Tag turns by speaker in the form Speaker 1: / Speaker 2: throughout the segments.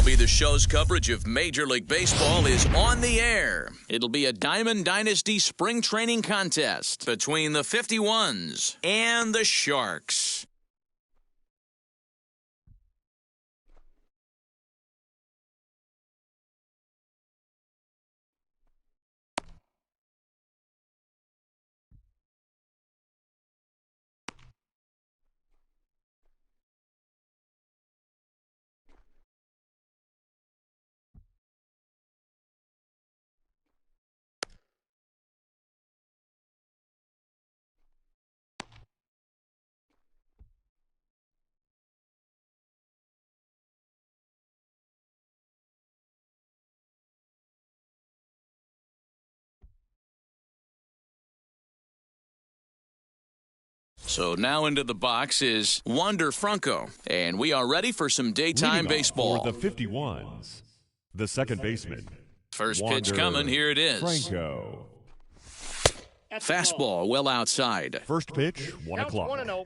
Speaker 1: MLB The Show's coverage of Major League Baseball is on the air. It'll be a Diamond Dynasty spring training contest between the 51s and the Sharks. So now into the box is Wander Franco, and we are ready for some daytime baseball.
Speaker 2: For the 51s, the second baseman.
Speaker 1: First pitch coming, here it is.
Speaker 2: Franco.
Speaker 1: Fastball well outside.
Speaker 2: First pitch, 1 o'clock.
Speaker 3: 1-0.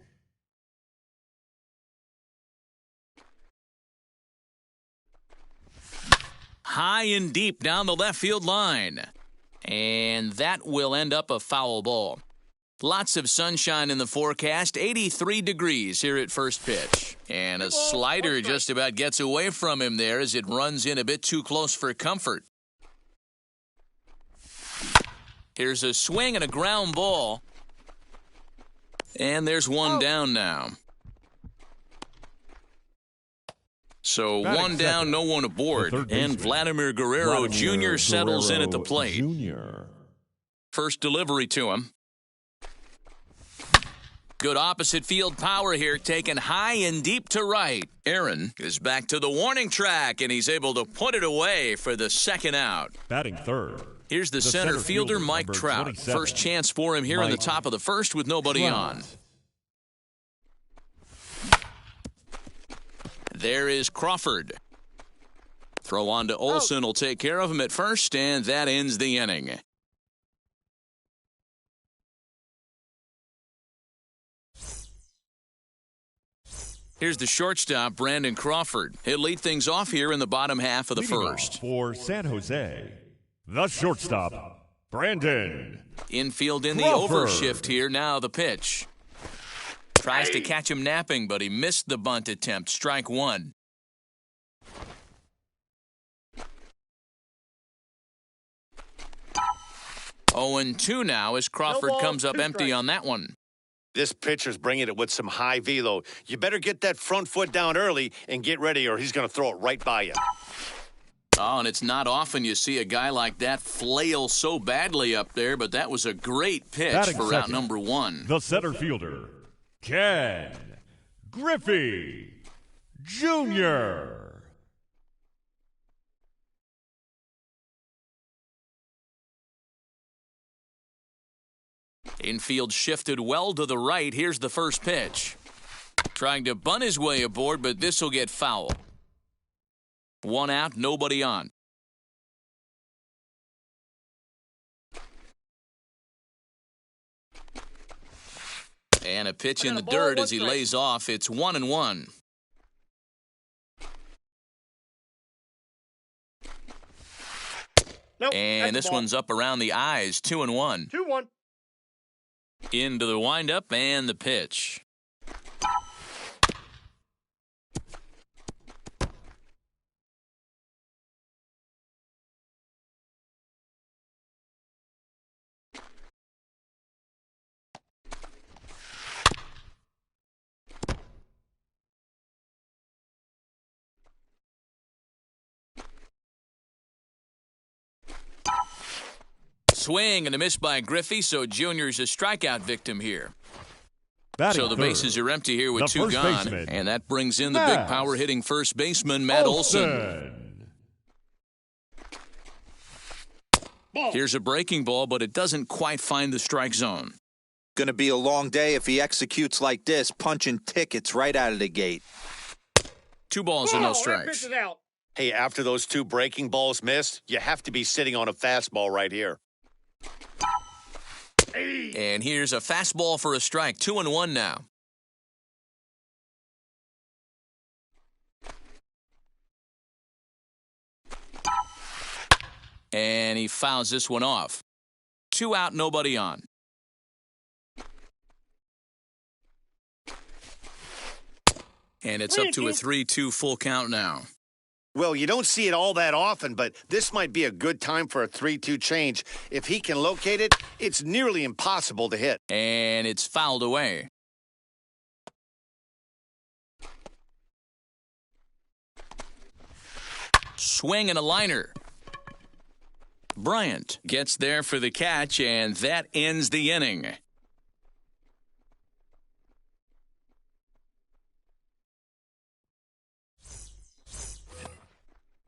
Speaker 1: High and deep down the left field line. And that will end up a foul ball. Lots of sunshine in the forecast, 83 degrees here at first pitch. And a slider just about gets away from him there as it runs in a bit too close for comfort. Here's a swing and a ground ball. And there's one down now. So one down, no one aboard. And Vladimir Guerrero Jr. settles in at the plate. First delivery to him. Good opposite field power here, taken high and deep to right. Aaron is back to the warning track, and he's able to put it away for the second out.
Speaker 2: Batting third.
Speaker 1: Here's the center fielder, Mike Trout. First chance for him here in the top of the first with nobody on. There is Crawford. Throw on to Olsen will take care of him at first, and that ends the inning. Here's the shortstop, Brandon Crawford. He'll lead things off here in the bottom half of the first.
Speaker 2: For San Jose, the shortstop, Brandon.
Speaker 1: Infield in the
Speaker 2: Crawford.
Speaker 1: overshift here. Now the pitch. Tries to catch him napping, but he missed the bunt attempt. Strike one. Oh, and 2 now as Crawford comes up empty on that one.
Speaker 4: This pitcher's bringing it with some high velo. You better get that front foot down early and get ready, or he's going to throw it right by you.
Speaker 1: Oh, and it's not often you see a guy like that flail so badly up there, but that was a great pitch for out number 1.
Speaker 2: The center fielder, Ken Griffey Jr.
Speaker 1: Infield shifted well to the right. Here's the first pitch. Trying to bunt his way aboard, but this will get foul. 1 out, nobody on. And a pitch in the dirt as he lays off. It's 1-1. And this one's up around the eyes. 2-1.
Speaker 3: 2-1.
Speaker 1: Into the windup and the pitch. Swing and a miss by Griffey, so Junior's a strikeout victim here.
Speaker 2: Batting
Speaker 1: So the
Speaker 2: third,
Speaker 1: bases are empty here with
Speaker 2: the
Speaker 1: two
Speaker 2: first
Speaker 1: gone.
Speaker 2: baseman,
Speaker 1: And that brings in the big
Speaker 2: Matt
Speaker 1: power hitting first baseman, Matt Olson. Here's a breaking ball, but it doesn't quite find the strike zone.
Speaker 3: Going to be a long day if he executes like this, punching tickets right out of the gate.
Speaker 1: 2 balls and no strikes.
Speaker 4: Hey, after those 2 breaking balls missed, you have to be sitting on a fastball right here.
Speaker 1: And here's a fastball for a strike. 2-1 now. And he fouls this one off. 2 out, nobody on. And it's up to a 3-2 full count now.
Speaker 4: Well, you don't see it all that often, but this might be a good time for a 3-2 change. If he can locate it, it's nearly impossible to hit.
Speaker 1: And it's fouled away. Swing and a liner. Bryant gets there for the catch, and that ends the inning.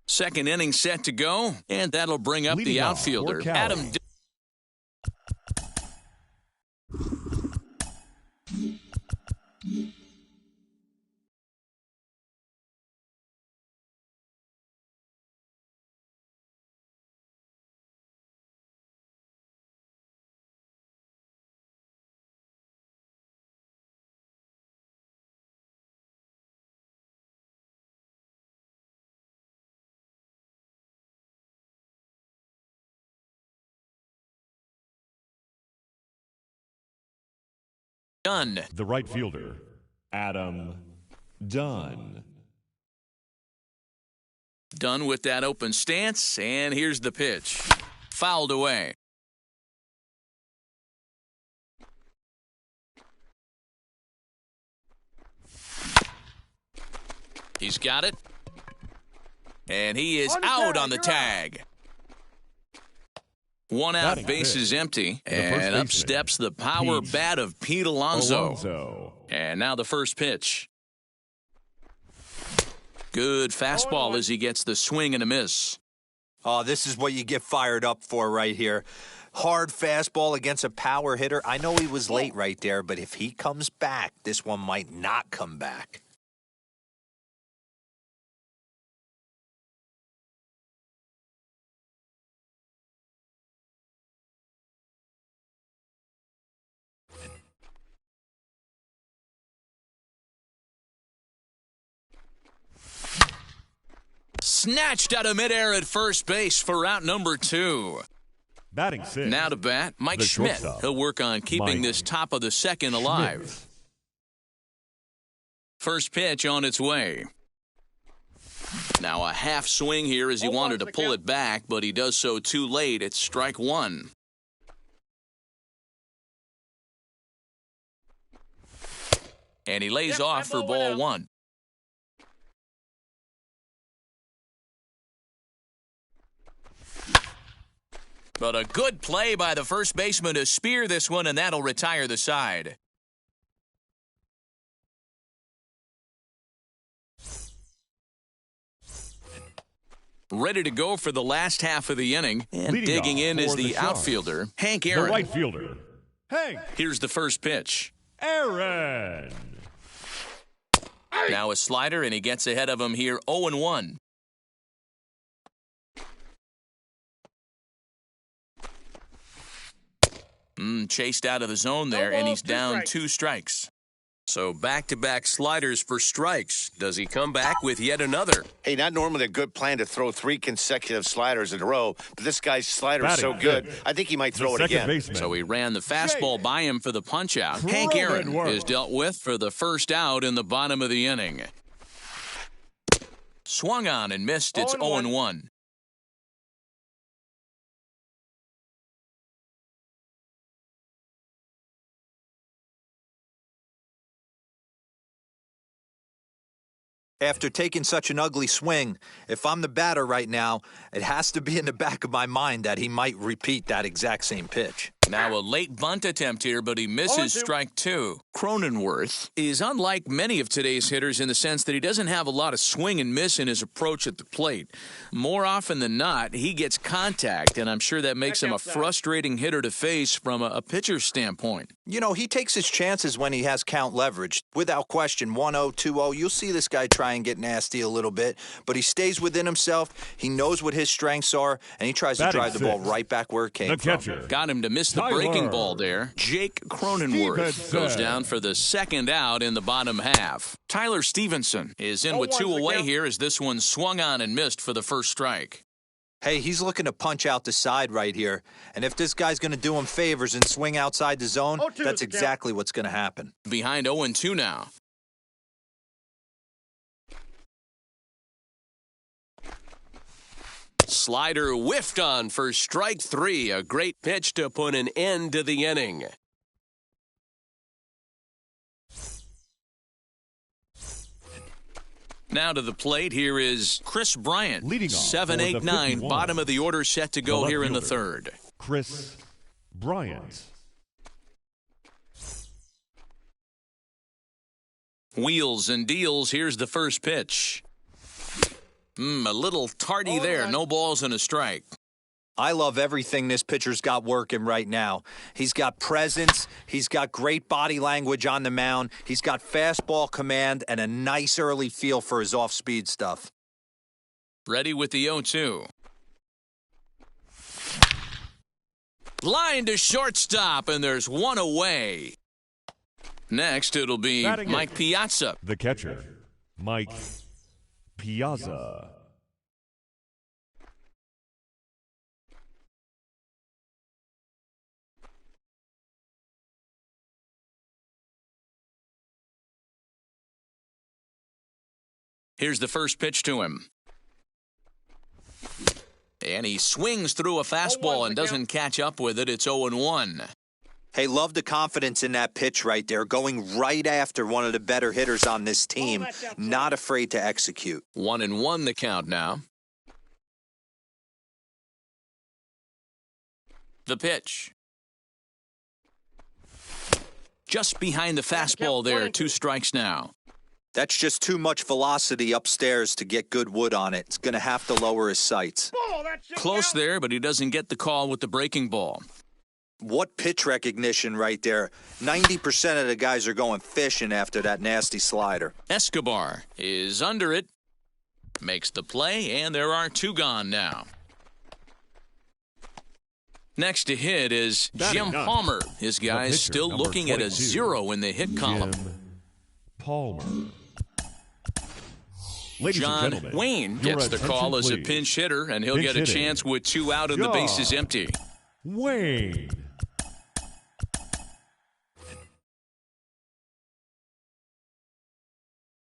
Speaker 1: Second inning set to go, and that'll bring up
Speaker 2: Leading
Speaker 1: the
Speaker 2: off,
Speaker 1: outfielder,
Speaker 2: Cali.
Speaker 1: Adam. Dunn.
Speaker 2: The right fielder, Adam Dunn.
Speaker 1: Done with that open stance, and here's the pitch. Fouled away. He's got it. And he is out on the tag. 1 out,
Speaker 2: Batting
Speaker 1: bases
Speaker 2: fifth.
Speaker 1: empty,
Speaker 2: The first
Speaker 1: and up
Speaker 2: baseman,
Speaker 1: steps the power
Speaker 2: Pete
Speaker 1: bat of Pete Alonso.
Speaker 2: Alonso.
Speaker 1: And now the first pitch. Good fastball as he gets the swing and a miss.
Speaker 3: Oh, this is what you get fired up for right here. Hard fastball against a power hitter. I know he was late right there, but if he comes back, this one might not come back.
Speaker 1: Snatched out of midair at first base for route number 2.
Speaker 2: Batting sixth.
Speaker 1: Now to bat, Mike
Speaker 2: The
Speaker 1: Schmidt.
Speaker 2: shortstop,
Speaker 1: He'll work on keeping
Speaker 2: Mike
Speaker 1: this top of the second alive. First pitch on its way. Now a half swing here as he wanted to pull it back, but he does so too late. It's strike 1. And he lays off for ball 1. But a good play by the first baseman to spear this one, and that'll retire the side. Ready to go for the last half of the inning. And
Speaker 2: Leading
Speaker 1: digging
Speaker 2: off
Speaker 1: in is
Speaker 2: for the
Speaker 1: the
Speaker 2: Sharks,
Speaker 1: outfielder, Hank
Speaker 2: The
Speaker 1: Aaron.
Speaker 2: right fielder, Hank
Speaker 1: Here's the first pitch.
Speaker 2: Aaron.
Speaker 1: Now a slider, and he gets ahead of him here 0-1. Chased out of the zone there, and he's down 2 strikes. So back-to-back sliders for strikes. Does he come back with yet another?
Speaker 4: Hey, not normally a good plan to throw 3 consecutive sliders in a row, but this guy's slider is
Speaker 2: Batting
Speaker 4: so good,
Speaker 2: fifth.
Speaker 4: I think he might
Speaker 2: The
Speaker 4: throw it
Speaker 2: second
Speaker 4: again.
Speaker 2: baseman.
Speaker 1: So he ran the fastball by him for the punch-out. Hank Aaron
Speaker 2: World.
Speaker 1: is dealt with for the first out in the bottom of the inning. Swung on and missed. It's 0-1.
Speaker 3: After taking such an ugly swing, if I'm the batter right now, it has to be in the back of my mind that he might repeat that exact same pitch.
Speaker 1: Now a late bunt attempt here, but he misses strike two. Cronenworth is unlike many of today's hitters in the sense that he doesn't have a lot of swing and miss in his approach at the plate. More often than not, he gets contact, and I'm sure that makes him a frustrating hitter to face from a pitcher's standpoint.
Speaker 3: You know, he takes his chances when he has count leverage. Without question, 1-0, 2-0, you'll see this guy try and get nasty a little bit, but he stays within himself. He knows what his strengths are, and he tries to drive the ball right back where it came from.
Speaker 2: Catcher.
Speaker 1: Got him to miss the breaking ball there. Jake Cronenworth goes down for the second out in the bottom half. Tyler Stevenson is in with two away here as this one swung on and missed for the first strike.
Speaker 3: Hey, he's looking to punch out the side right here. And if this guy's going to do him favors and swing outside the zone, that's exactly what's going to happen.
Speaker 1: Behind 0-2 now.
Speaker 5: Slider whiffed on for strike three. A great pitch to put an end to the inning.
Speaker 1: Now to the plate, here is Chris Bryant.
Speaker 2: Leading off
Speaker 1: 7,
Speaker 2: for
Speaker 1: 8,
Speaker 2: the
Speaker 1: 9,
Speaker 2: 51.
Speaker 1: bottom of the order set to go
Speaker 2: left
Speaker 1: here in the
Speaker 2: fielder,
Speaker 1: third.
Speaker 2: Chris Bryant.
Speaker 1: Wheels and deals, here's the first pitch. A little tardy there, no balls and a strike.
Speaker 3: I love everything this pitcher's got working right now. He's got presence. He's got great body language on the mound. He's got fastball command and a nice early feel for his off-speed stuff.
Speaker 1: Ready with the 0-2. Line to shortstop, and there's one away. Next, it'll be
Speaker 2: Batting
Speaker 1: Mike Piazza.
Speaker 2: The catcher, Mike Piazza.
Speaker 1: Here's the first pitch to him. And he swings through a fastball and doesn't catch up with it. It's 0-1.
Speaker 3: Hey, love the confidence in that pitch right there, going right after one of the better hitters on this team, not afraid to execute.
Speaker 1: 1-1 the count now. The pitch. Just behind the fastball there, 2 strikes now.
Speaker 3: That's just too much velocity upstairs to get good wood on it. It's going to have to lower his sights.
Speaker 1: Close there, but he doesn't get the call with the breaking ball.
Speaker 3: What pitch recognition right there. 90% of the guys are going fishing after that nasty slider.
Speaker 1: Escobar is under it, makes the play, and there are 2 gone now. Next to hit is Jim Palmer. His guys
Speaker 2: pitcher,
Speaker 1: still
Speaker 2: number
Speaker 1: looking at a
Speaker 2: 22,
Speaker 1: 0 in the hit column.
Speaker 2: Jim Palmer. Ladies and
Speaker 1: John
Speaker 2: gentlemen,
Speaker 1: Wayne
Speaker 2: your
Speaker 1: gets the call
Speaker 2: attention,
Speaker 1: as a
Speaker 2: please.
Speaker 1: pinch hitter, and he'll
Speaker 2: Pinch
Speaker 1: get a
Speaker 2: hitting.
Speaker 1: chance with 2 out and the bases
Speaker 2: John
Speaker 1: empty.
Speaker 2: Wayne.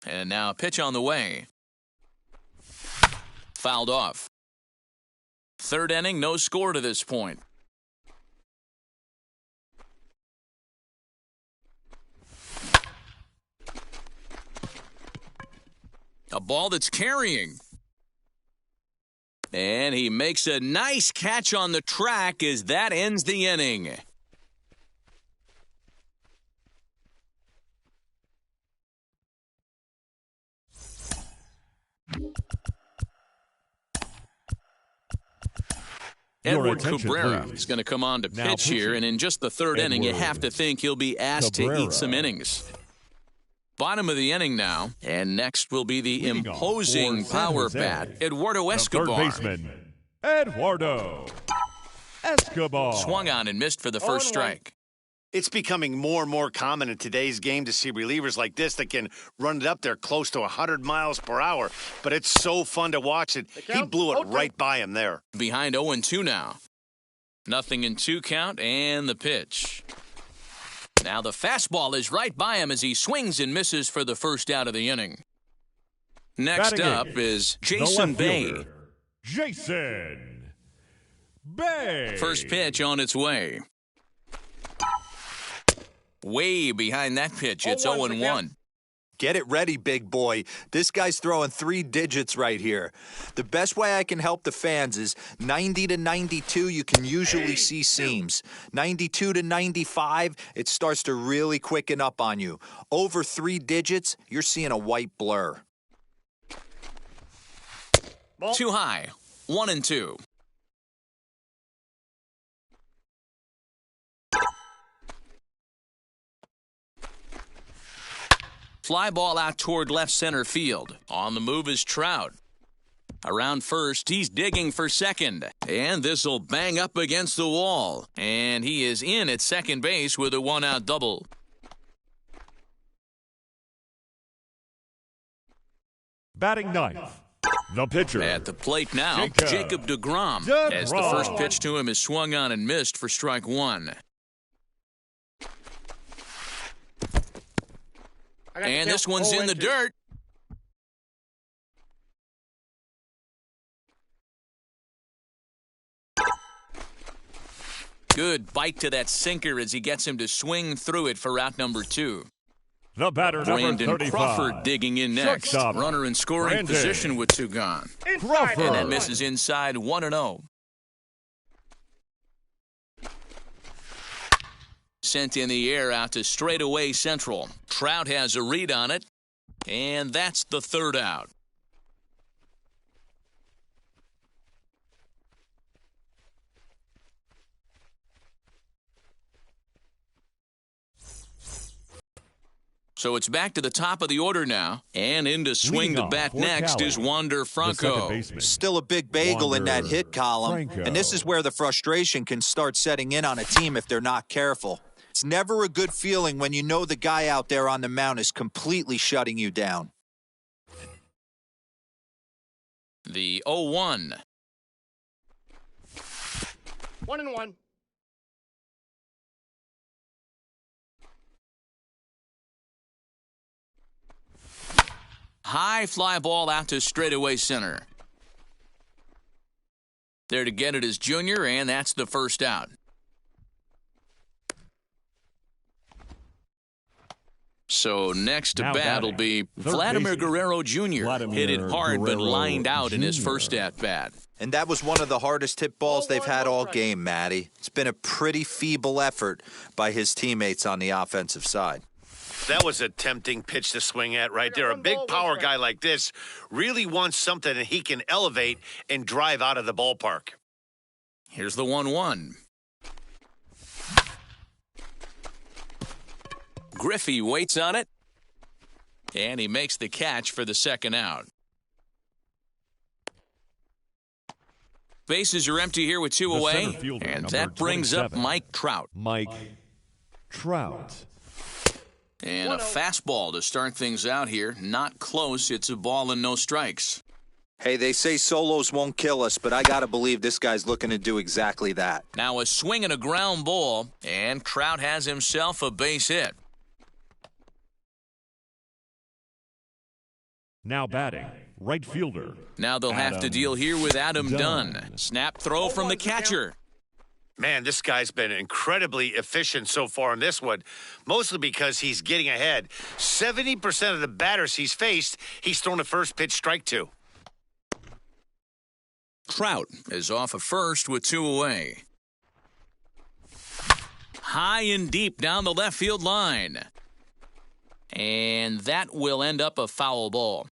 Speaker 1: And now a pitch on the way. Fouled off. Third inning, no score to this point. A ball that's carrying. And he makes a nice catch on the track as that ends the inning.
Speaker 2: Your
Speaker 1: Edward
Speaker 2: attention,
Speaker 1: Cabrera
Speaker 2: please.
Speaker 1: is going to come on to
Speaker 2: Now
Speaker 1: pitch here,
Speaker 2: pitching.
Speaker 1: and in just the third inning, you
Speaker 2: Edward
Speaker 1: have to think he'll be asked to
Speaker 2: Cabrera.
Speaker 1: eat some innings. Bottom of the inning now, and next will be the
Speaker 2: Leading off
Speaker 1: imposing
Speaker 2: for San
Speaker 1: power
Speaker 2: Jose,
Speaker 1: bat, Eduardo
Speaker 2: The third
Speaker 1: Escobar.
Speaker 2: baseman, Eduardo Escobar.
Speaker 1: Swung on and missed for the first strike.
Speaker 4: It's becoming more and more common in today's game to see relievers like this that can run it up there close to 100 miles per hour. But it's so fun to watch it. He blew it right by him there.
Speaker 1: Behind 0-2 now. 0-2 count, and the pitch. Now the fastball is right by him as he swings and misses for the first out of the inning. Next
Speaker 2: Batting
Speaker 1: up
Speaker 2: eighth,
Speaker 1: is
Speaker 2: the
Speaker 1: Jason
Speaker 2: left
Speaker 1: Bay.
Speaker 2: fielder, Jason Bay.
Speaker 1: First pitch on its way. Way behind that pitch, it's 0-1.
Speaker 3: Get it ready, big boy. This guy's throwing 3 digits right here. The best way I can help the fans is 90 to 92, you can usually see seams. 92 to 95, it starts to really quicken up on you. Over 3 digits, you're seeing a white blur.
Speaker 1: Too high. 1-2. Fly ball out toward left center field. On the move is Trout. Around first, he's digging for second. And this'll bang up against the wall. And he is in at second base with a 1-out double.
Speaker 2: Batting ninth, the pitcher.
Speaker 1: At the plate now, Jacob deGrom. As the first pitch to him is swung on and missed for strike 1. And this one's in the dirt. Good bite to that sinker as he gets him to swing through it for out number 2.
Speaker 2: The batter,
Speaker 1: Brandon
Speaker 2: number 35.
Speaker 1: Crawford digging in next.
Speaker 2: Shortstop,
Speaker 1: Runner in scoring
Speaker 2: Brandon
Speaker 1: position with 2 gone.
Speaker 2: Crawford.
Speaker 1: And that misses inside 1-0. Sent in the air out to straightaway central. Trout has a read on it, and that's the 3rd out. So it's back to the top of the order now, and in to swing the bat next is Wander Franco.
Speaker 3: Still a big bagel in that hit column, and this is where the frustration can start setting in on a team if they're not careful. It's never a good feeling when you know the guy out there on the mound is completely shutting you down.
Speaker 1: The 0-1.
Speaker 6: 1-1.
Speaker 1: High fly ball out to straightaway center. There to get it is Junior, and that's the 1st out. So next to bat will be Vladimir Guerrero Jr. Hit it hard but lined out in his first at-bat.
Speaker 3: And that was one of the hardest hit balls they've had all game, Matty. It's been a pretty feeble effort by his teammates on the offensive side.
Speaker 4: That was a tempting pitch to swing at right there. A big power guy like this really wants something that he can elevate and drive out of the ballpark.
Speaker 1: Here's the 1-1. Griffey waits on it, and he makes the catch for the 2nd out. Bases are empty here with 2 away, and that brings up Mike Trout.
Speaker 2: Mike Trout.
Speaker 1: And a fastball to start things out here. Not close. It's a ball and no strikes.
Speaker 3: Hey, they say solos won't kill us, but I got to believe this guy's looking to do exactly that.
Speaker 1: Now a swing and a ground ball, and Trout has himself a base hit.
Speaker 2: Now batting, right fielder.
Speaker 1: Now they'll have to deal here with Adam Dunn. Snap throw from the catcher.
Speaker 4: Man, this guy's been incredibly efficient so far in this one, mostly because he's getting ahead. 70% of the batters he's faced, he's thrown a first pitch strike to.
Speaker 1: Trout is off of first with 2 away. High and deep down the left field line. And that will end up a foul ball.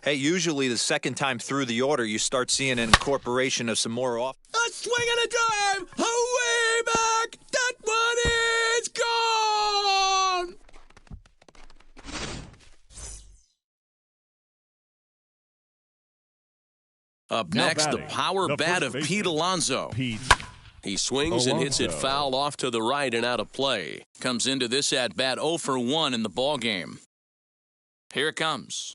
Speaker 3: Hey, usually the second time through the order, you start seeing an incorporation of some more off.
Speaker 1: A swing and a drive! Away back! That one is gone! Up
Speaker 2: Now
Speaker 1: next, the
Speaker 2: batting,
Speaker 1: power
Speaker 2: the
Speaker 1: bat
Speaker 2: first
Speaker 1: of
Speaker 2: baseman,
Speaker 1: Pete Alonso.
Speaker 2: Pete
Speaker 5: He swings and hits it
Speaker 2: Alonso.
Speaker 5: foul off to the right and out of play.
Speaker 1: Comes into this at-bat 0 for 1 in the ballgame. Here it comes.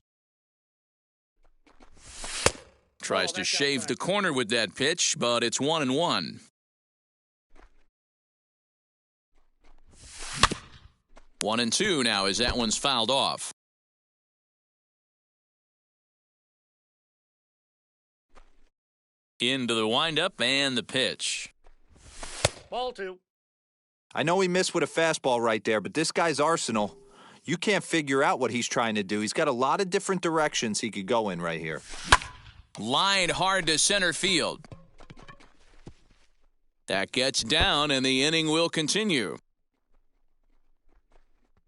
Speaker 1: Tries to shave the corner with that pitch, but it's 1-1. 1-2 now as that one's fouled off. Into the windup and the pitch.
Speaker 6: Ball 2.
Speaker 3: I know he missed with a fastball right there, but this guy's arsenal, You can't figure out what he's trying to do. He's got a lot of different directions he could go in right here.
Speaker 1: Line hard to center field. That gets down, and the inning will continue.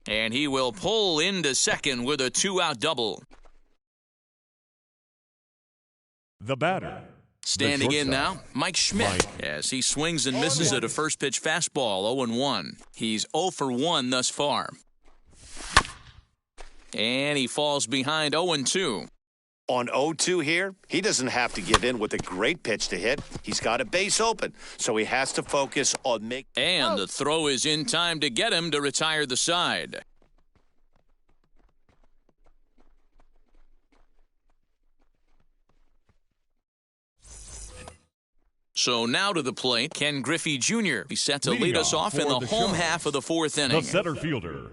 Speaker 1: And he will pull into second with a 2-out double.
Speaker 2: The batter.
Speaker 1: Standing
Speaker 2: the
Speaker 1: in now, Mike Schmidt,
Speaker 2: Mike.
Speaker 1: as he swings and misses at a first pitch fastball, 0-1. He's 0 for 1 thus far. And he falls behind 0-2.
Speaker 4: On 0-2 here, he doesn't have to give in with a great pitch to hit. He's got a base open, so he has to focus on making.
Speaker 1: And the throw is in time to get him to retire the side. So now to the plate, Ken Griffey Jr. He's set to lead us off in the home half of the fourth inning.
Speaker 2: The center fielder,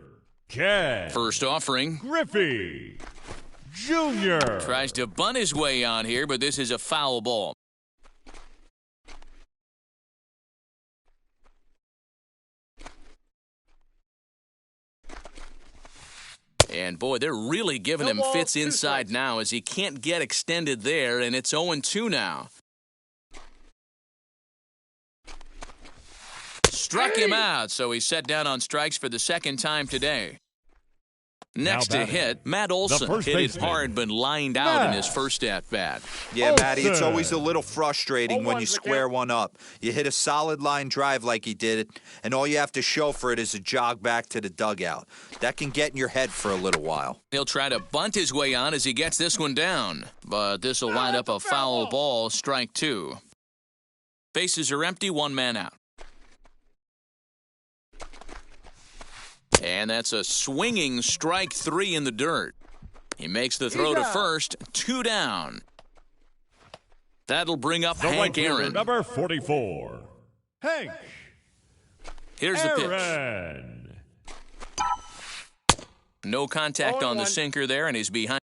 Speaker 2: Ken
Speaker 1: First offering.
Speaker 2: Griffey Jr.
Speaker 1: Tries to bunt his way on here, but this is a foul ball. And boy, they're really giving him fits inside now as he can't get extended there, and it's 0-2 now. Struck him out, so he's set down on strikes for the second time today. Next to hit, Matt Olson hit it hard but lined out in his first at-bat.
Speaker 3: Yeah, Matty, it's always a little frustrating when you square one up. You hit a solid line drive like he did, and all you have to show for it is a jog back to the dugout. That can get in your head for a little while.
Speaker 1: He'll try to bunt his way on as he gets this one down, but this will wind up a foul ball, strike 2. Bases are empty, 1 man out. And that's a swinging strike 3 in the dirt. He makes the throw to first, 2 down. That'll bring up
Speaker 2: The
Speaker 1: Hank
Speaker 2: right fielder,
Speaker 1: Aaron.
Speaker 2: number 44, Hank
Speaker 1: Here's the pitch.
Speaker 2: Aaron.
Speaker 1: No contact on the sinker there, and he's behind.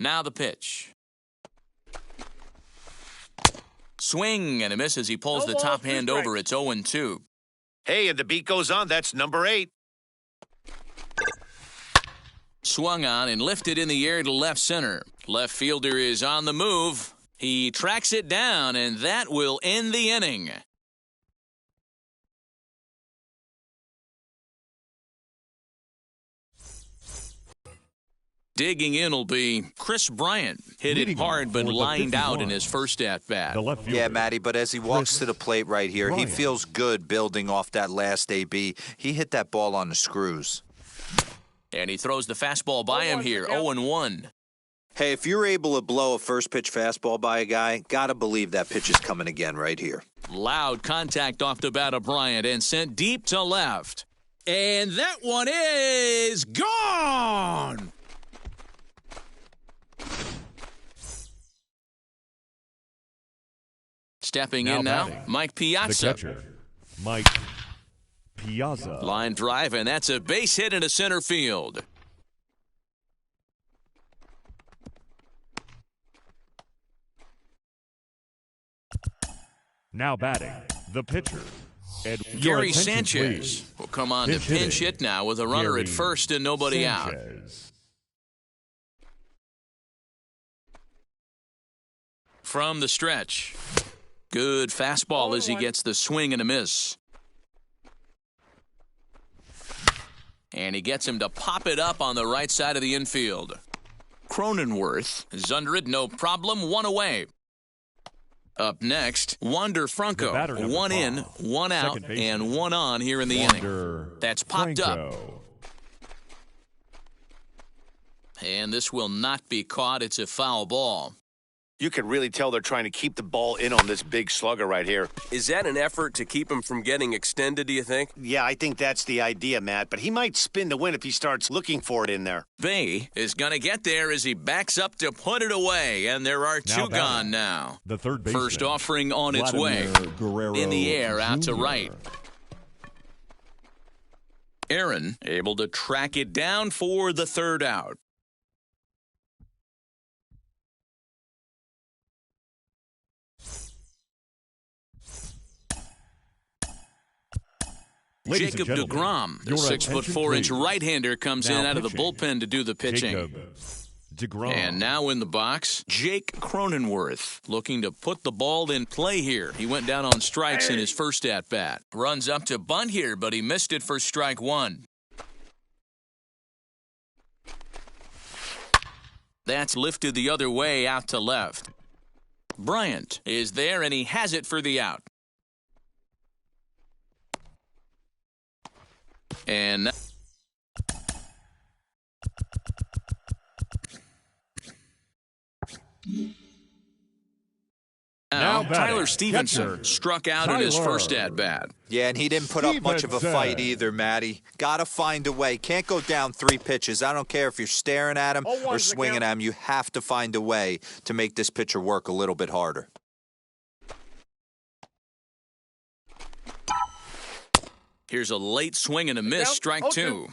Speaker 1: Now the pitch. Swing and a miss as he pulls the top hand over. It's 0-2.
Speaker 4: Hey, and the beat goes on. That's number 8.
Speaker 1: Swung on and lifted in the air to left center. Left fielder is on the move. He tracks it down, and that will end the inning. Digging in will be Chris Bryant. Hit it hard but lined out in his first at-bat.
Speaker 3: Yeah, Matty, but as he walks to the plate right here, he feels good building off that last AB. He hit that ball on the screws.
Speaker 1: And he throws the fastball by him here, 0-1.
Speaker 3: Hey, if you're able to blow a first pitch fastball by a guy, gotta believe that pitch is coming again right here.
Speaker 1: Loud contact off the bat of Bryant and sent deep to left. And that one is gone! Stepping in now, Mike Piazza.
Speaker 2: The catcher, Mike Piazza.
Speaker 1: Line drive, and that's a base hit into center field.
Speaker 2: Now batting, the pitcher,
Speaker 1: Gary Sanchez will come on to pinch hit now with a runner at first and nobody out. From the stretch. Good fastball as he gets the swing and a miss. And he gets him to pop it up on the right side of the infield. Cronenworth is under it, no problem, 1 away. Up next, Wander
Speaker 2: The batter,
Speaker 1: Franco.
Speaker 2: number
Speaker 1: 1 in,
Speaker 2: 5,
Speaker 1: 1 out,
Speaker 2: second baseman,
Speaker 1: and 1 on here in the
Speaker 2: Wander
Speaker 1: inning. That's popped up.
Speaker 2: Franco.
Speaker 1: And this will not be caught. It's a foul ball.
Speaker 4: You can really tell they're trying to keep the ball in on this big slugger right here.
Speaker 5: Is that an effort to keep him from getting extended, do you think?
Speaker 4: Yeah, I think that's the idea, Matt, but he might spin the win if he starts looking for it in there.
Speaker 1: Bay is going to get there as he backs up to put it away, and there are
Speaker 2: Now
Speaker 1: two
Speaker 2: batting,
Speaker 1: gone now.
Speaker 2: The third baseman,
Speaker 1: First offering on its way.
Speaker 2: Vladimir Guerrero
Speaker 1: In the air, out to
Speaker 2: Jr.
Speaker 1: right. Aaron able to track it down for the third out.
Speaker 2: Ladies
Speaker 1: Jacob
Speaker 2: and gentlemen,
Speaker 1: deGrom, the
Speaker 2: your
Speaker 1: 6'4"
Speaker 2: attention,
Speaker 1: right-hander, comes
Speaker 2: Now
Speaker 1: in out of the
Speaker 2: pitching.
Speaker 1: bullpen to do the pitching.
Speaker 2: Jacob deGrom.
Speaker 1: And now in the box, Jake Cronenworth looking to put the ball in play here. He went down on strikes in his first at-bat. Runs up to bunt here, but he missed it for strike one. That's lifted the other way out to left. Bryant is there, and he has it for the out. And
Speaker 2: Now batting,
Speaker 1: Tyler Stevenson
Speaker 2: catcher,
Speaker 1: struck out in his
Speaker 2: Tyler.
Speaker 1: first at-bat.
Speaker 3: Yeah, and he didn't put up much of a fight
Speaker 2: Stevenson.
Speaker 3: either, Matty. Got to find a way. Can't go down 3 pitches. I don't care if you're staring at him or swinging at him. You have to find a way to make this pitcher work a little bit harder.
Speaker 1: Here's a late swing and a miss, strike two.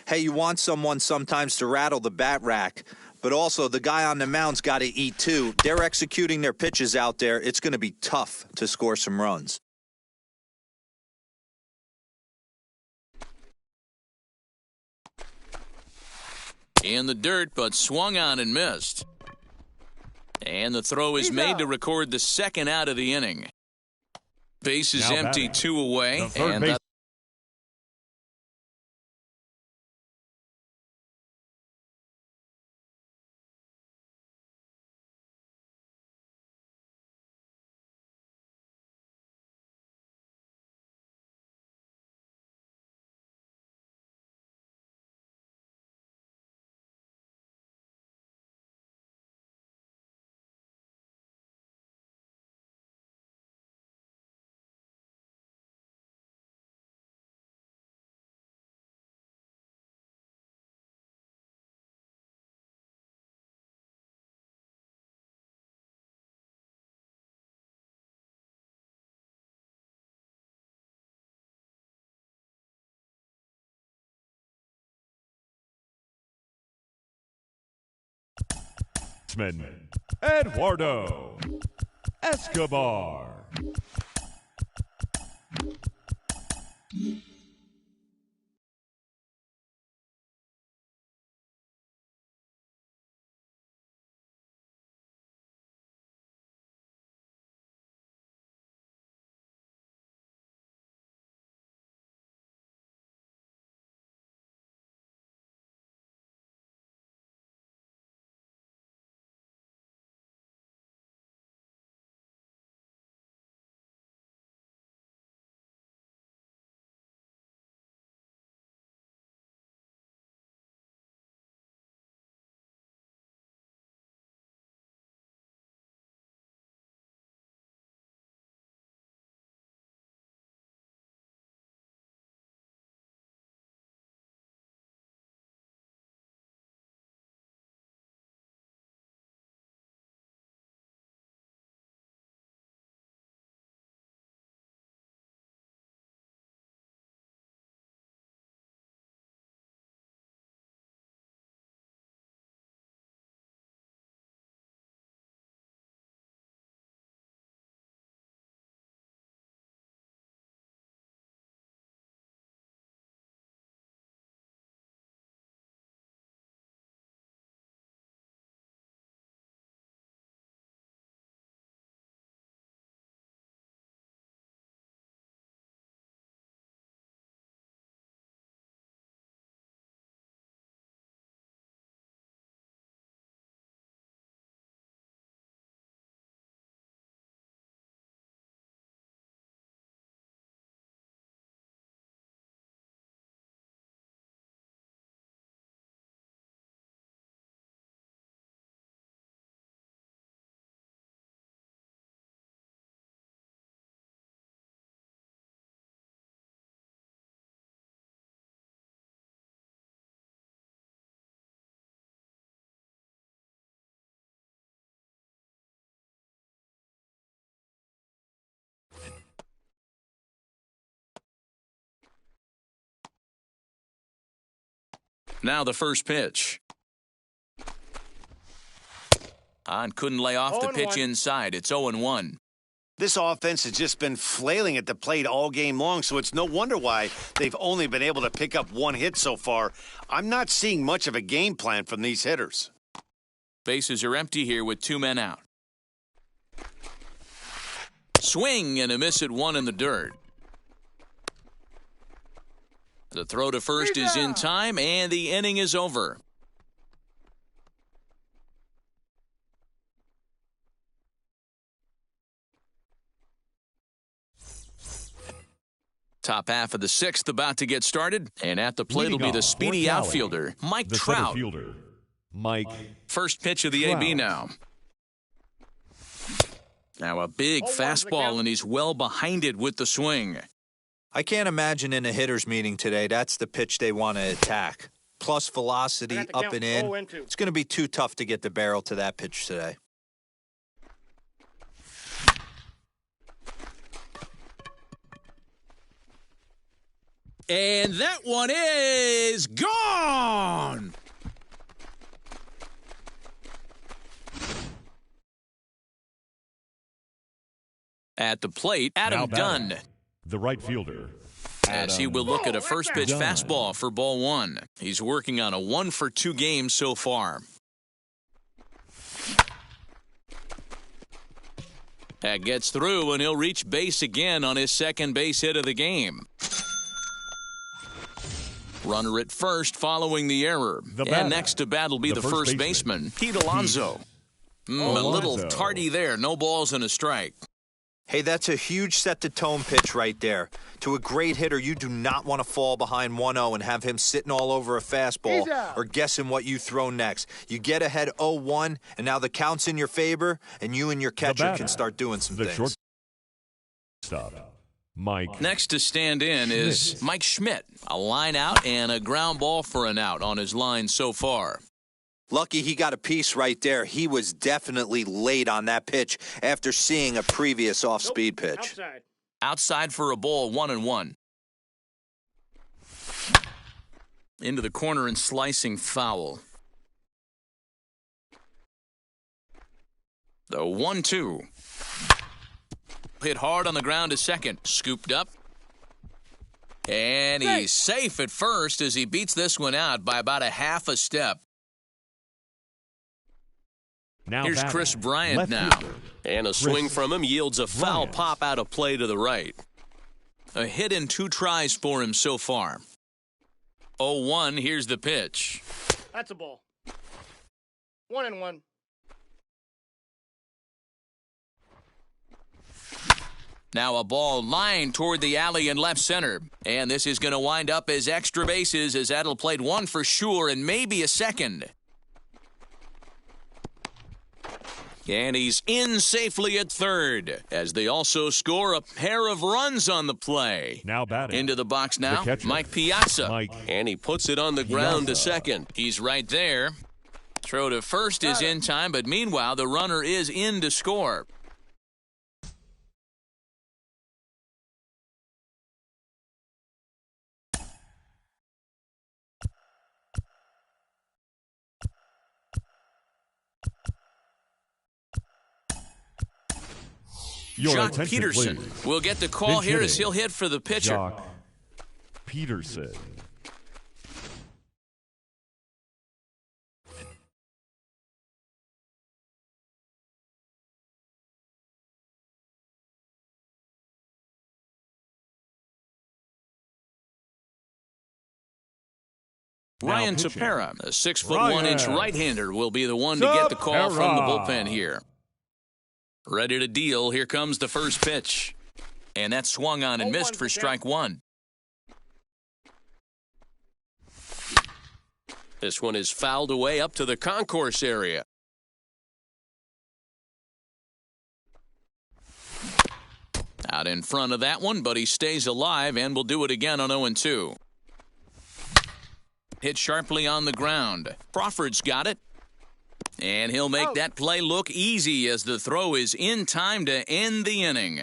Speaker 3: Hey, you want someone sometimes to rattle the bat rack, but also the guy on the mound's got to eat too. They're executing their pitches out there. It's going to be tough to score some runs.
Speaker 1: In the dirt, but swung on and missed. And the throw is made to record the second out of the inning. Base is
Speaker 2: Now
Speaker 1: empty,
Speaker 2: batting,
Speaker 1: 2 away,
Speaker 2: the third
Speaker 1: and
Speaker 2: base-
Speaker 1: that
Speaker 2: Eduardo Escobar.
Speaker 1: Now the first pitch. On couldn't lay off the pitch inside. It's 0-1.
Speaker 4: This offense has just been flailing at the plate all game long, so it's no wonder why they've only been able to pick up one hit so far. I'm not seeing much of a game plan from these hitters.
Speaker 1: Bases are empty here with 2 men out. Swing and a miss at 1 in the dirt. The throw to first is in time, and the inning is over. Top half of the 6th about to get started, and at the plate will be the speedy outfielder, Mike Trout.
Speaker 2: Fielder, Mike.
Speaker 1: First pitch of the AB now. Now a big fastball, and he's well behind it with the swing.
Speaker 3: I can't imagine in a hitter's meeting today that's the pitch they want to attack. Plus velocity up and in. It's going to be too tough to get the barrel to that pitch today.
Speaker 1: And that one is gone! At the plate, Adam Dunn.
Speaker 2: The right fielder.
Speaker 1: As he will look at a first pitch fastball for ball 1. He's working on a 1-for-2 game so far. That gets through, and he'll reach base again on his second base hit of the game. Runner at first following the error. And next to bat will be the first baseman, Pete Alonso. A little tardy there. No balls and a strike.
Speaker 3: Hey, that's a huge set-the-tone pitch right there. To a great hitter, you do not want to fall behind 1-0 and have him sitting all over a fastball or guessing what you throw next. You get ahead 0-1, and now the count's in your favor, and you and your catcher can start doing some things.
Speaker 2: Stop. Mike.
Speaker 1: Next to stand in is Mike Schmidt. A line out and a ground ball for an out on his line so far.
Speaker 3: Lucky he got a piece right there. He was definitely late on that pitch after seeing a previous off-speed pitch.
Speaker 1: Outside for a ball, 1-1. Into the corner and slicing foul. The 1-2. Hit hard on the ground to second. Scooped up. And he's safe at first as he beats this one out by about a half a step.
Speaker 2: Now
Speaker 1: here's Chris Bryant now.
Speaker 5: And a swing from him yields a foul pop out of play to the right.
Speaker 1: A hit in 2 tries for him so far. 0-1, here's the pitch.
Speaker 6: That's a ball. 1-1.
Speaker 1: Now a ball lined toward the alley in left center. And this is going to wind up as extra bases as that'll played 1 for sure and maybe a second. And he's in safely at third as they also score a pair of runs on the play.
Speaker 2: Now batting.
Speaker 1: Into the box now, Mike Piazza.
Speaker 5: And he puts it on the ground to second.
Speaker 1: He's right there. Throw to first is in time, but meanwhile the runner is in to score. Jock Peterson will get the call here as he'll hit for the pitcher.
Speaker 2: Jock Peterson.
Speaker 1: Ryan Tepera, a 6'1" right-hander, will be the one to get the call from the bullpen here. Ready to deal. Here comes the first pitch. And that swung on and missed for strike 1.
Speaker 5: This one is fouled away up to the concourse area.
Speaker 1: Out in front of that one, but he stays alive and will do it again on 0-2. Hit sharply on the ground. Crawford's got it. And he'll make that play look easy as the throw is in time to end the inning.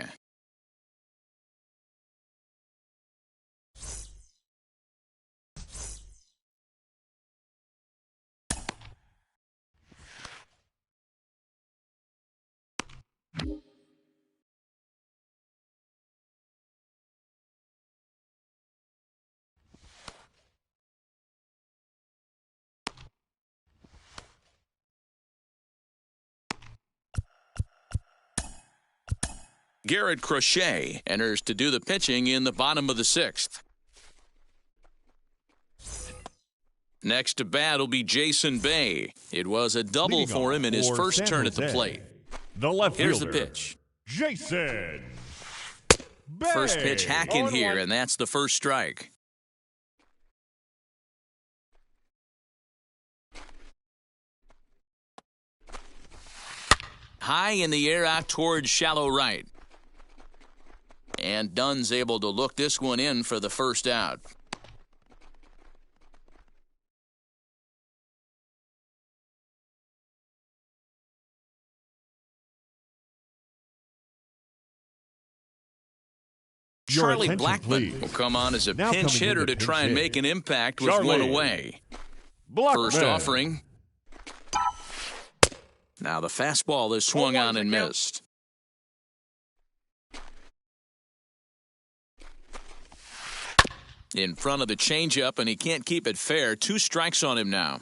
Speaker 1: Garrett Crochet enters to do the pitching in the bottom of the 6th. Next to bat will be Jason Bay. It was a double
Speaker 2: Leading
Speaker 1: for
Speaker 2: off
Speaker 1: him in his
Speaker 2: for
Speaker 1: first
Speaker 2: San
Speaker 1: turn at the
Speaker 2: Jose,
Speaker 1: plate.
Speaker 2: The left
Speaker 1: Here's the
Speaker 2: fielder,
Speaker 1: pitch.
Speaker 2: Jason Bay.
Speaker 1: First pitch hacking
Speaker 6: 0-1.
Speaker 1: here, and that's the first strike. High in the air out towards shallow right. And Dunn's able to look this one in for the first out.
Speaker 2: Your
Speaker 1: Charlie
Speaker 2: attention,
Speaker 1: Blackmon
Speaker 2: please.
Speaker 1: will come on as a
Speaker 2: Now
Speaker 1: pinch
Speaker 2: coming in
Speaker 1: hitter
Speaker 2: to
Speaker 1: to try
Speaker 2: pinch
Speaker 1: and
Speaker 2: hit.
Speaker 1: make an impact with
Speaker 2: Charlie
Speaker 1: one away.
Speaker 2: Blackmon.
Speaker 1: First offering. Now the fastball is swung
Speaker 6: 0-1
Speaker 1: on and
Speaker 6: to count.
Speaker 1: missed. In front of the changeup, and he can't keep it fair. 2 strikes on him now.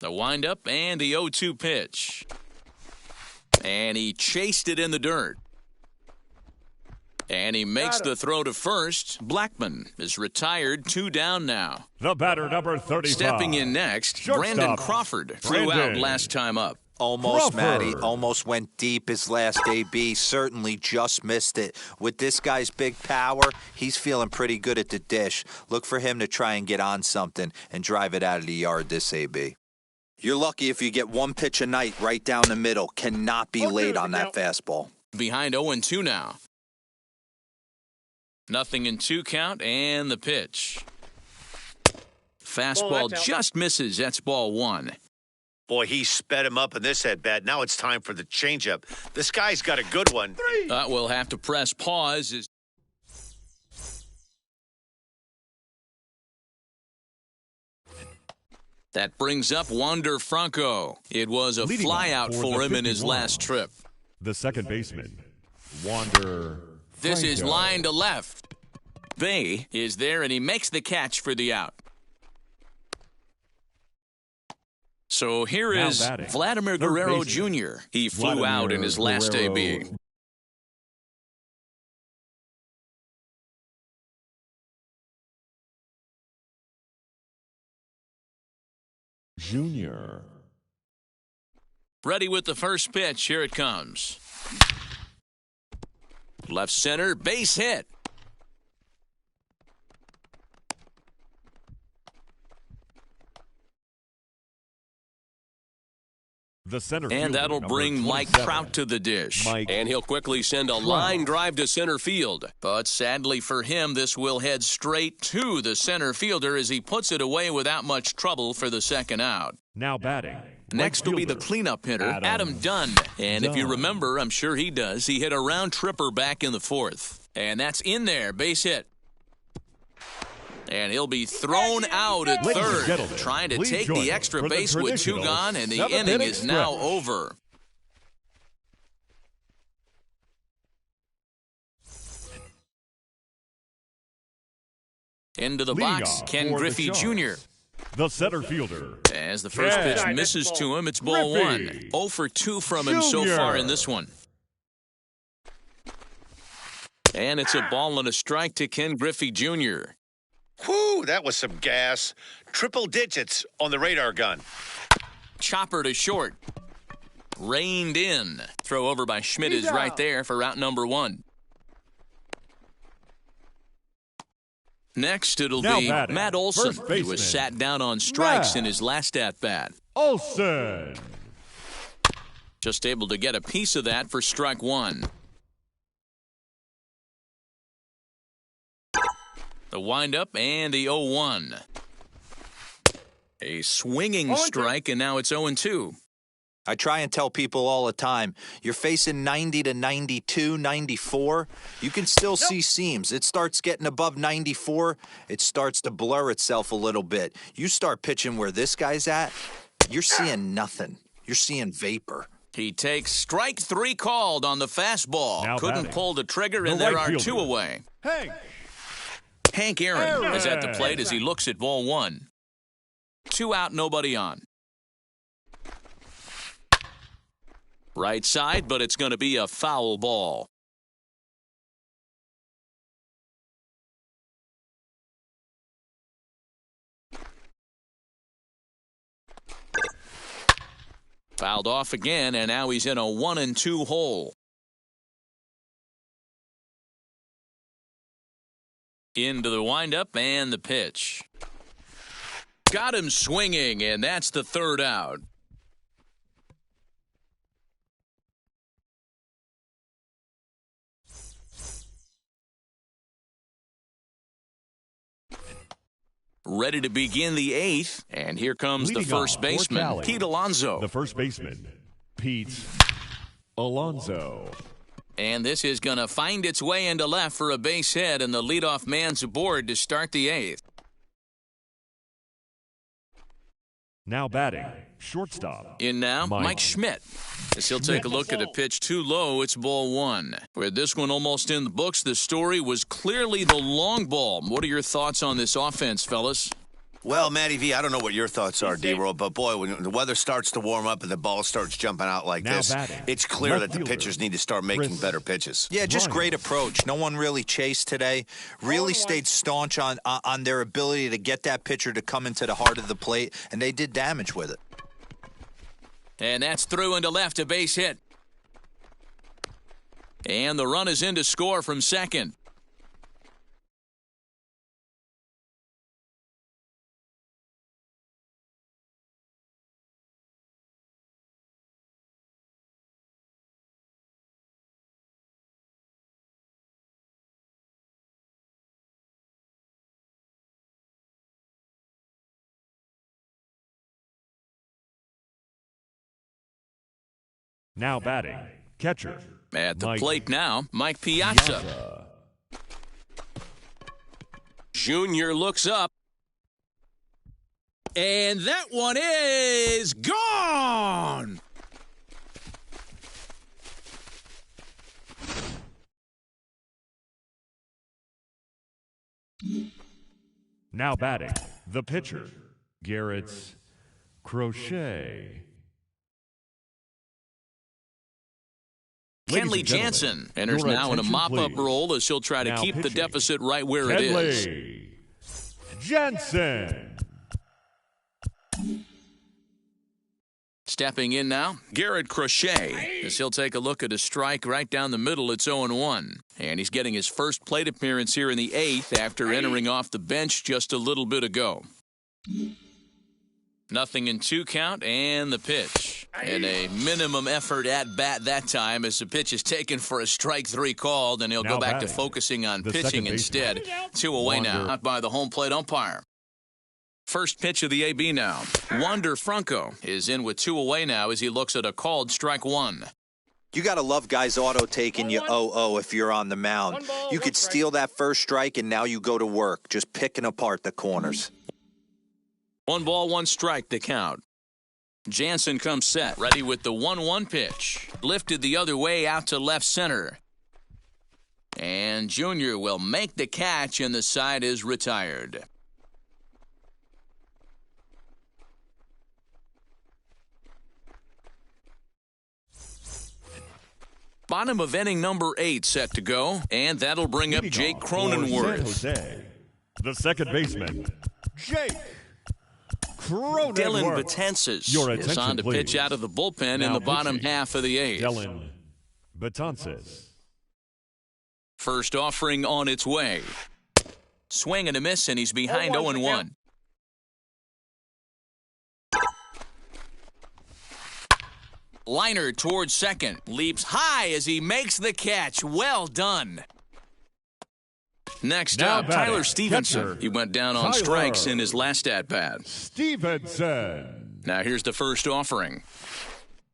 Speaker 1: The windup and the 0-2 pitch. And he chased it in the dirt. And he makes the throw to first. Blackmon is retired, 2 down now.
Speaker 2: The batter, number 35.
Speaker 1: Stepping in next,
Speaker 2: Shortstop,
Speaker 1: Brandon Crawford flew out
Speaker 2: Brandon.
Speaker 1: last time up.
Speaker 3: Almost, Matty.
Speaker 2: Crawford.
Speaker 3: Almost went deep his last AB. Certainly just missed it. With this guy's big power, he's feeling pretty good at the dish. Look for him to try and get on something and drive it out of the yard this AB. You're lucky if you get one pitch a night right down the middle. Cannot be
Speaker 6: 0-2
Speaker 3: late
Speaker 6: to
Speaker 3: on that
Speaker 6: count.
Speaker 3: fastball.
Speaker 1: Behind 0-2 now. Nothing in 2 count, and the pitch. Fastball
Speaker 6: that's out.
Speaker 1: just misses. That's ball 1.
Speaker 4: Boy, he sped him up in this at-bat. Now it's time for the changeup. This guy's got a good one.
Speaker 1: We'll have to press pause. That brings up Wander Franco. It was a
Speaker 2: Leading off
Speaker 1: flyout
Speaker 2: for
Speaker 1: for
Speaker 2: the
Speaker 1: him in his
Speaker 2: 51.
Speaker 1: last trip.
Speaker 2: The second baseman, Wander
Speaker 1: This is
Speaker 2: Franco.
Speaker 1: line to left. Bay is there, and he makes the catch for the out. So here
Speaker 2: Now
Speaker 1: is
Speaker 2: batting,
Speaker 1: Vladimir
Speaker 2: third
Speaker 1: Guerrero
Speaker 2: baseman,
Speaker 1: Jr. He flew out in his last
Speaker 2: Guerrero
Speaker 1: AB.
Speaker 2: Junior.
Speaker 1: Ready with the first pitch. Here it comes. Left center, base hit.
Speaker 2: The center
Speaker 1: And
Speaker 2: fielder,
Speaker 1: that'll
Speaker 2: number
Speaker 1: bring Mike
Speaker 2: 27.
Speaker 1: Trout to the dish.
Speaker 2: Mike
Speaker 1: And he'll quickly send a line drive to center field. But sadly for him, this will head straight to the center fielder as he puts it away without much trouble for the second out.
Speaker 2: Now batting.
Speaker 1: Next
Speaker 2: right
Speaker 1: will be the
Speaker 2: fielder,
Speaker 1: cleanup hitter, Adam Dunn. And if you
Speaker 2: Dunn.
Speaker 1: remember, I'm sure he does, he hit a round tripper back in the 4th. And that's in there, base hit. And he'll be thrown out at
Speaker 2: Ladies and
Speaker 1: third,
Speaker 2: gentlemen,
Speaker 1: trying to
Speaker 2: please
Speaker 1: take
Speaker 2: join
Speaker 1: the
Speaker 2: us
Speaker 1: extra
Speaker 2: for the
Speaker 1: base with 2
Speaker 2: traditional
Speaker 1: gone, and the
Speaker 2: 7th
Speaker 1: inning is now
Speaker 2: stretch.
Speaker 1: over. Into the
Speaker 2: Leading
Speaker 1: box,
Speaker 2: off
Speaker 1: Ken
Speaker 2: for the
Speaker 1: Griffey Jr.
Speaker 2: Sharks, The center fielder,
Speaker 1: As the first
Speaker 2: Ken
Speaker 1: pitch misses to him, it's ball
Speaker 2: Griffey
Speaker 1: 1. 0 for 2 from him so
Speaker 2: Jr.
Speaker 1: far in this one. And it's a ball and a strike to Ken Griffey Jr.
Speaker 4: Whew, that was some gas. Triple digits on the radar gun.
Speaker 1: Chopper to short. Reined in. Throw over by Schmidt is right there for route number 1. Next, it'll
Speaker 2: Now
Speaker 1: be
Speaker 2: batting,
Speaker 1: Matt Olson.
Speaker 2: first
Speaker 1: He was
Speaker 2: baseman,
Speaker 1: sat down on strikes
Speaker 2: Matt
Speaker 1: in his last at-bat.
Speaker 2: Olson.
Speaker 1: Just able to get a piece of that for strike 1. The windup and the 0-1. A swinging
Speaker 6: 0-2.
Speaker 1: strike, and now it's 0-2.
Speaker 3: I try and tell people all the time, you're facing 90 to 92, 94. You can still see seams. It starts getting above 94. It starts to blur itself a little bit. You start pitching where this guy's at, you're seeing nothing. You're seeing vapor.
Speaker 1: He takes strike 3 called on the fastball.
Speaker 2: Now
Speaker 1: Couldn't
Speaker 2: batting,
Speaker 1: pull the trigger, and
Speaker 2: the
Speaker 1: there
Speaker 2: right
Speaker 1: are
Speaker 2: fielder,
Speaker 1: 2 away.
Speaker 2: Hank
Speaker 1: Hank Aaron is at the plate as he looks at ball 1. 2 out, nobody on. Right side, but it's going to be a foul ball. Fouled off again, and now he's in a 1-2 hole. Into the windup and the pitch. Got him swinging, and that's the third out. Ready to begin the eighth, and here comes the first baseman, Pete Alonso.
Speaker 2: The first baseman, Pete Alonso.
Speaker 1: And this is going to find its way into left for a base hit, and the leadoff man's aboard to start the eighth.
Speaker 2: Now batting, shortstop.
Speaker 1: In now, Mike Schmidt. As he'll take a look at a pitch too low, it's ball one. With this one almost in the books, the story was clearly the long ball. What are your thoughts on this offense, fellas?
Speaker 4: Well, Matty V, I don't know what your thoughts are, D-Roll, but boy, when the weather starts to warm up and the ball starts jumping out like this, it's clear that the pitchers need to start making better pitches.
Speaker 3: Yeah, just great approach. No one really chased today. Really stayed staunch on their ability to get that pitcher to come into the heart of the plate, and they did damage with it.
Speaker 1: And that's through into left, a base hit. And the run is in to score from second.
Speaker 2: Now batting, catcher.
Speaker 1: At the plate now, Mike Piazza. Junior looks up. And that one is gone!
Speaker 2: Now batting, the pitcher, Garrett Crochet.
Speaker 1: Kenley Jansen enters now in a mop-up role as he'll try to keep the deficit right where it is.
Speaker 2: Kenley Jansen.
Speaker 1: Stepping in now, Garrett Crochet, as he'll take a look at a strike right down the middle. It's 0-1. And he's getting his first plate appearance here in the eighth after entering off the bench just a little bit ago. 0-2 count, and the pitch. And a minimum effort at bat that time as the pitch is taken for a strike three called, and he'll go back to focusing on pitching instead. 2 away now, out by the home plate umpire. First pitch of the AB now. Wander Franco is in with 2 away now as he looks at a called strike one.
Speaker 3: You got to love guys auto-taking you 0-0 if you're on the mound. You could steal that first strike, and now you go to work, just picking apart the corners.
Speaker 1: 1 ball, 1 strike, the count. Jansen comes set, ready with the 1-1 pitch. Lifted the other way out to left center. And Junior will make the catch, and the side is retired. Bottom of inning number 8 set to go, and that'll bring up Jake Cronenworth.
Speaker 2: The second baseman, Jake Cronenworth.
Speaker 1: Dylan Betances is on to pitch out of the bullpen in the bottom half of the 8th.
Speaker 2: Dylan Betances.
Speaker 1: First offering on its way. Swing and a miss, and he's behind 0-1. Liner towards second. Leaps high as he makes the catch. Well done. Next up, Tyler Stevenson. He went down on strikes in his last at-bat.
Speaker 2: Stevenson.
Speaker 1: Now here's the first offering.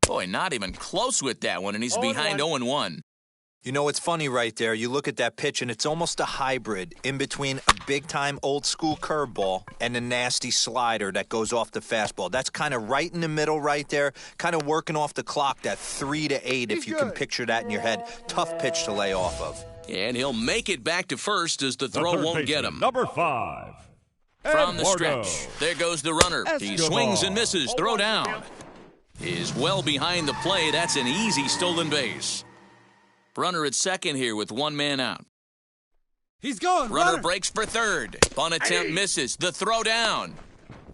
Speaker 1: Boy, not even close with that one, and he's behind 0-1.
Speaker 3: You know, it's funny right there. You look at that pitch, and it's almost a hybrid in between a big-time old-school curveball and a nasty slider that goes off the fastball. That's kind of right in the middle right there, kind of working off the clock, that 3 to 8, if you can picture that in your head. Tough pitch to lay off of.
Speaker 1: And he'll make it back to first as the throw won't get him.
Speaker 2: Number 5.
Speaker 1: From the stretch, there goes the runner. He swings and misses. Throw down. is well behind the play. That's an easy stolen base. Runner at second here with one man out.
Speaker 7: He's going.
Speaker 1: Runner breaks for third. Bunt attempt misses. The throw down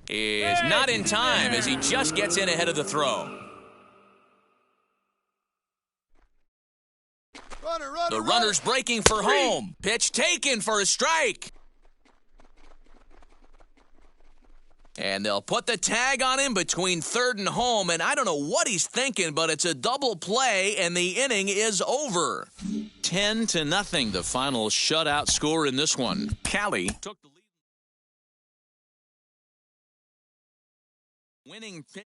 Speaker 1: is not in time as he just gets in ahead of the throw. The runner's breaking for home. Pitch taken for a strike. And they'll put the tag on him between third and home, and I don't know what he's thinking, but it's a double play, and the inning is over. 10-0, the final shutout score in this one. Cali took the lead. Winning pitch.